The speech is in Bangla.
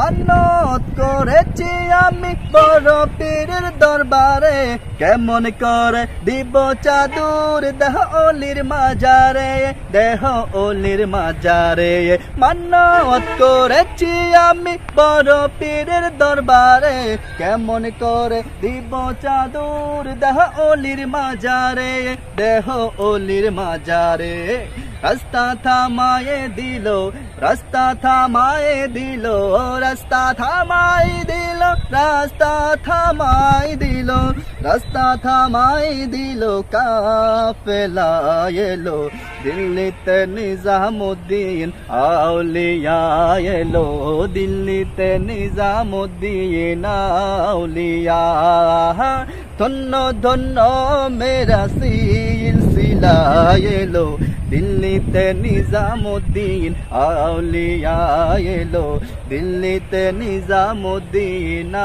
মানত করেছি আমি বড় পীরের দরবারে, কেমন করে দিব চাদুর দেহ অলির মাজারে, দেহ অলির মাজারে। মানত করেছি আমি বড় পীরের দরবারে, কেমন করে দিব চাদুর দেহ অলির মাজারে, দেহ অলির মাজারে। রাস্তা থামায়ে দিল, রাস্তা থামায়ে দিল, রাস্তা থামাই দিল, রাস্তা থামাই দিল, রাস্তা থামাই দিল। কাফেলা এলো দিল্লিতে নিজামুদ্দিন আউলিয়া এলো, দিল্লিতে নিজামুদ্দিন আউলিয়া। ধন্য ধন্য মেরা সিলসিলা এলো, দিল্লিতে নিজামুদ্দিন আউলিয়া এলো, দিল্লিতে নিজামুদ্দিন।